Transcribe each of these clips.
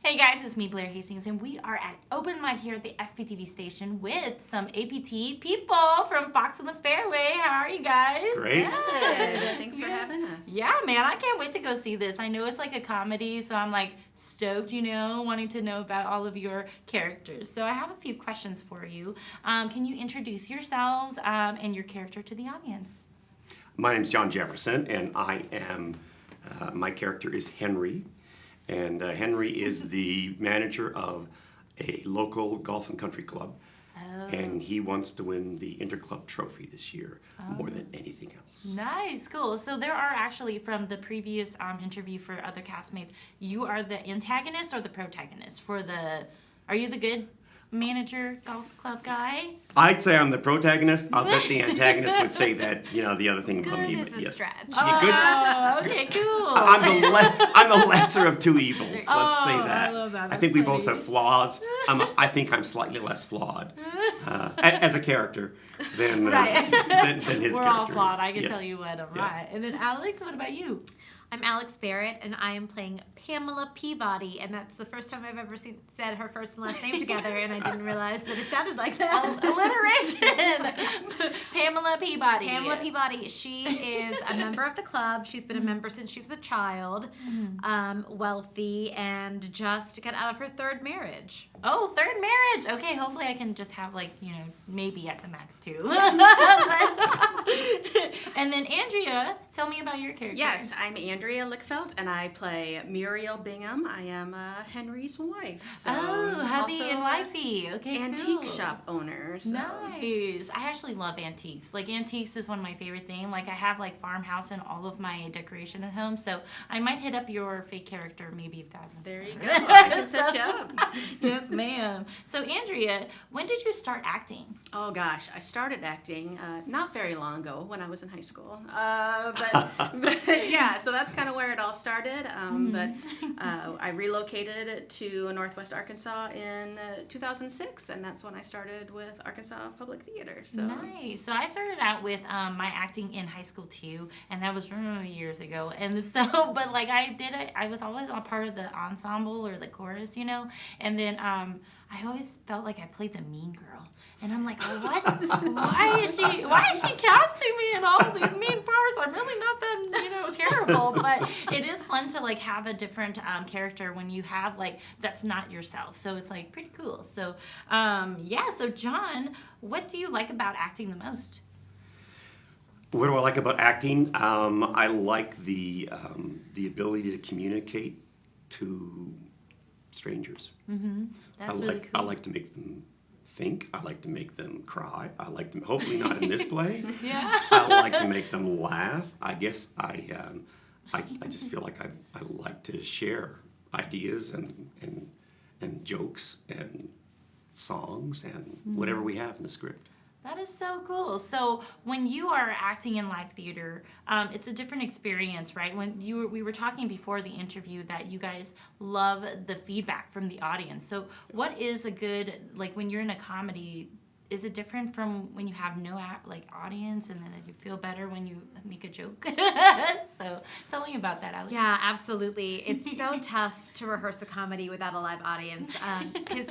Hey guys, it's me, Blair Hastings, and we are at Open Mic here at the FPTV station with some APT people from Fox on the Fairway. How are you guys? Great. Good. Thanks for having us. Yeah, man, I can't wait to go see this. I know it's like a comedy, so I'm like stoked, wanting to know about all of your characters. So I have a few questions for you. Can you introduce yourselves and your character to the audience? My name is John Jefferson, and I am, my character is Henry. And Henry is the manager of a local golf and country club. Oh. And he wants to win the Interclub trophy this year more than anything else. Nice, cool. So there are actually, from the previous interview for other castmates, you are the antagonist or the protagonist for the, are you the good manager golf club guy? I'd say I'm the protagonist. I'll bet the antagonist would say that, the other thing about Good me. is But a yes. stretch. Yeah, good. Oh, okay, cool. I'm the lesser of two evils. Let's say Oh, that. I love that. I think we That's both funny. have flaws. I think I'm slightly less flawed as a character than Right. than his We're character all flawed. is. I can Yes. tell you what, I'm Yeah. right. And then Alex, what about you? I'm Alex Barrett, and I am playing Pamela Peabody, and that's the first time I've ever said her first and last name together, and I didn't realize that it sounded like that. Alliteration. Pamela Peabody. Pamela Peabody, she is a member of the club. She's been a member since she was a child, wealthy, and just got out of her third marriage. Oh, third marriage. Okay, hopefully I can just have maybe at the max two. And then Andrea, tell me about your character. Yes, I'm Andrea Lickfelt, and I play Muriel Bingham. I am Henry's wife. So Oh, hubby also and wifey. Okay, antique cool. shop owner. So. Nice. I actually love antiques. Like, antiques is one of my favorite things. Like, I have, farmhouse and all of my decoration at home, so I might hit up your fake character maybe if that's... There you go. I can set you up. Yes, ma'am. So, Andrea, when did you start acting? Oh gosh, I started acting not very long ago when I was in high school. But yeah, so that's kind of where it all started. But I relocated to Northwest Arkansas in 2006, and that's when I started with Arkansas Public Theater. So. Nice. So I started out with my acting in high school too, and that was years ago. And so, but I was always a part of the ensemble or the chorus, And then I always felt like I played the mean girl, and I'm like, oh, what? Why is she casting me in all of these mean parts? I'm really not that terrible, but it is fun to have a different character when you have that's not yourself. So it's pretty cool. So So John, what do you like about acting the most? What do I like about acting? I like the ability to communicate to strangers. Mm-hmm. That's really cool. I like to make them think. I like to make them cry. I like to, hopefully not in this play. Yeah. I like to make them laugh. I guess I just feel like I like to share ideas and jokes and songs and whatever we have in the script. That is so cool. So when you are acting in live theater, it's a different experience, right? We were talking before the interview that you guys love the feedback from the audience. So what is a good, when you're in a comedy, is it different from when you have no audience, and then you feel better when you make a joke? So tell me about that, Alex. Yeah, absolutely. It's so tough to rehearse a comedy without a live audience because,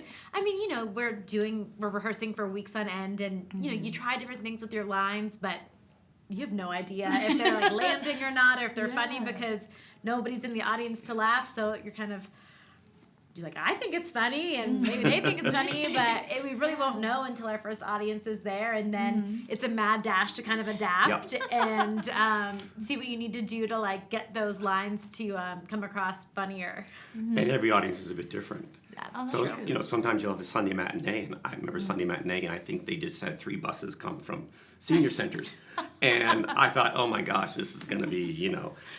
we're rehearsing for weeks on end, and, you try different things with your lines, but you have no idea if they're landing or not, or if they're funny because nobody's in the audience to laugh, so you're kind of... You're like, I think it's funny, and maybe they think it's funny, but we really won't know until our first audience is there, and then it's a mad dash to kind of adapt and see what you need to do to get those lines to come across funnier. And every audience is a bit different. Oh, So, that's true. sometimes you'll have a Sunday matinee, and I remember Sunday matinee, and I think they just had 3 buses come from senior centers. And I thought, oh my gosh, this is going to be,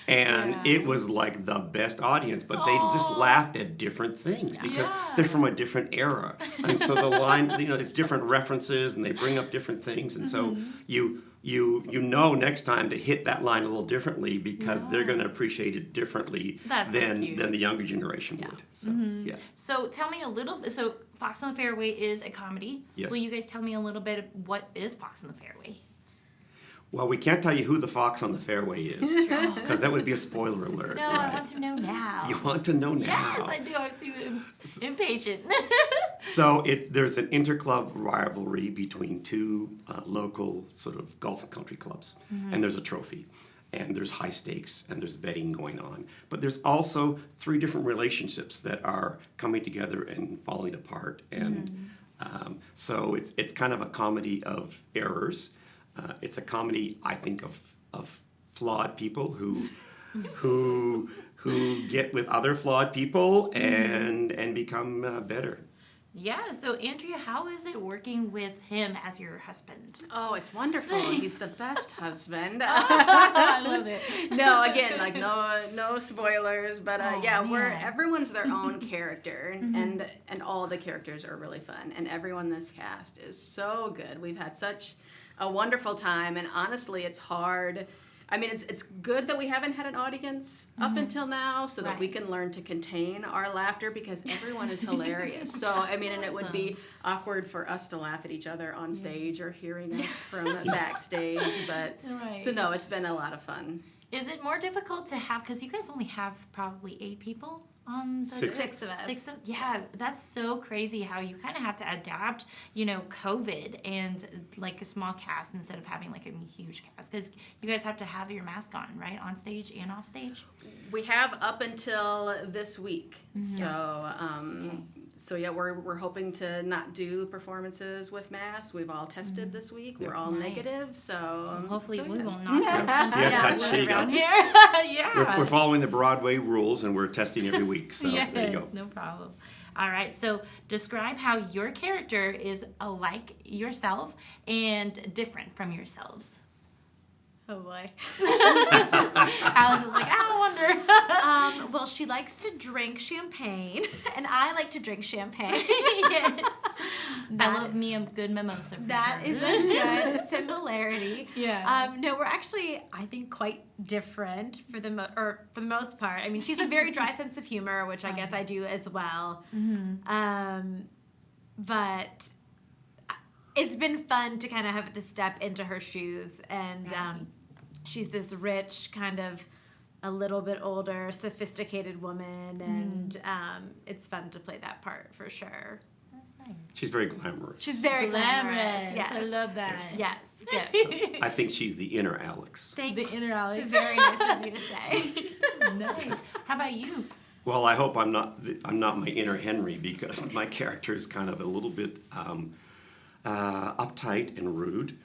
and it was like the best audience, but they just laughed at different things because they're from a different era. And so the line, it's different references, and they bring up different things. And so you next time to hit that line a little differently because they're going to appreciate it differently than the younger generation would. So, yeah. So tell me a little bit. So Fox on the Fairway is a comedy. Yes. Will you guys tell me a little bit of what is Fox on the Fairway? Well, we can't tell you who the fox on the fairway is, because that would be a spoiler alert. No, I want to know now. You want to know now? Yes, I do. I'm too impatient. So there's an interclub rivalry between two local sort of golf and country clubs, and there's a trophy, and there's high stakes, and there's betting going on. But there's also 3 different relationships that are coming together and falling apart, and so it's kind of a comedy of errors. It's a comedy, I think, of flawed people who get with other flawed people and become better. Yeah, so Andrea, how is it working with him as your husband? Oh, it's wonderful. He's the best husband. I love it. No, again, like no spoilers, but yeah, man. everyone's their own character, and all the characters are really fun, and everyone in this cast is so good. We've had such a wonderful time, and honestly, it's hard. I mean, it's good that we haven't had an audience up until now, so that we can learn to contain our laughter, because everyone is hilarious. So, I mean, and it would be awkward for us to laugh at each other on stage or hearing us from backstage. But so no, it's been a lot of fun. Is it more difficult to have, because you guys only have probably 8 people on the 6. 6 of us. 6 of, yeah, that's so crazy how you kind of have to adapt, COVID and like a small cast instead of having like a huge cast, because you guys have to have your mask on, right, on stage and off stage. We have up until this week. So yeah, we're hoping to not do performances with masks. We've all tested this week. We're all negative, so Hopefully so we yeah. will not have some Yeah, scat around here. Yeah. We're following the Broadway rules, and we're testing every week. So Yes, there you go. no problem. All right, so describe how your character is alike yourself and different from yourselves. Oh boy. Alice is like, I wonder. Well, she likes to drink champagne, and I like to drink champagne. Yes. I That- love me a good mimosa for That sure. is a good similarity. Yeah. No, we're actually, I think, quite different for the most part. I mean, she's a very dry sense of humor, which I guess I do as well. But it's been fun to kind of have to step into her shoes, and she's this rich, kind of a little bit older, sophisticated woman, and it's fun to play that part for sure. That's nice. She's very glamorous. She's very glamorous. Yes. I love that. Yes. Good. I think she's the inner Alex. Thank The you. inner Alex. It's very nice of you to say. Nice. How about you? Well, I hope I'm not my inner Henry, because my character is kind of a little bit uptight and rude,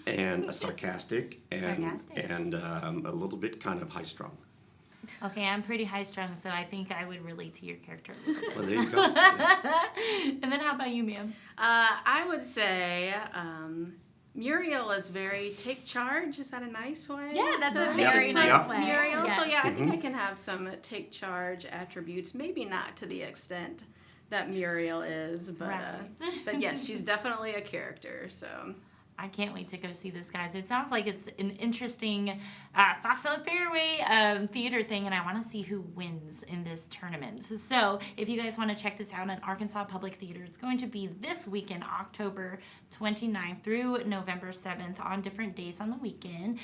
and sarcastic, and a little bit kind of high-strung. Okay, I'm pretty high strung, so I think I would relate to your character a little bit. Well, there you go. Yes. And then how about you, ma'am? I would say Muriel is very take charge. Is that a nice way? Yeah, that's to a very nice describe way. Muriel. Yes. So yeah, I think I can have some take charge attributes. Maybe not to the extent that Muriel is, but but yes, she's definitely a character. So. I can't wait to go see this, guys. It sounds like it's an interesting Fox on the Fairway theater thing, and I want to see who wins in this tournament. So if you guys want to check this out in Arkansas Public Theater, it's going to be this weekend, October 29th through November 7th, on different days on the weekend.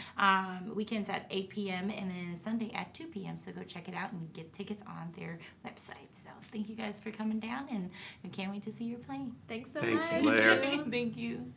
Weekends at 8 p.m. and then Sunday at 2 p.m. So go check it out and get tickets on their website. So thank you guys for coming down, and we can't wait to see your play. Thanks so Thank much. you, Blair. Thank you.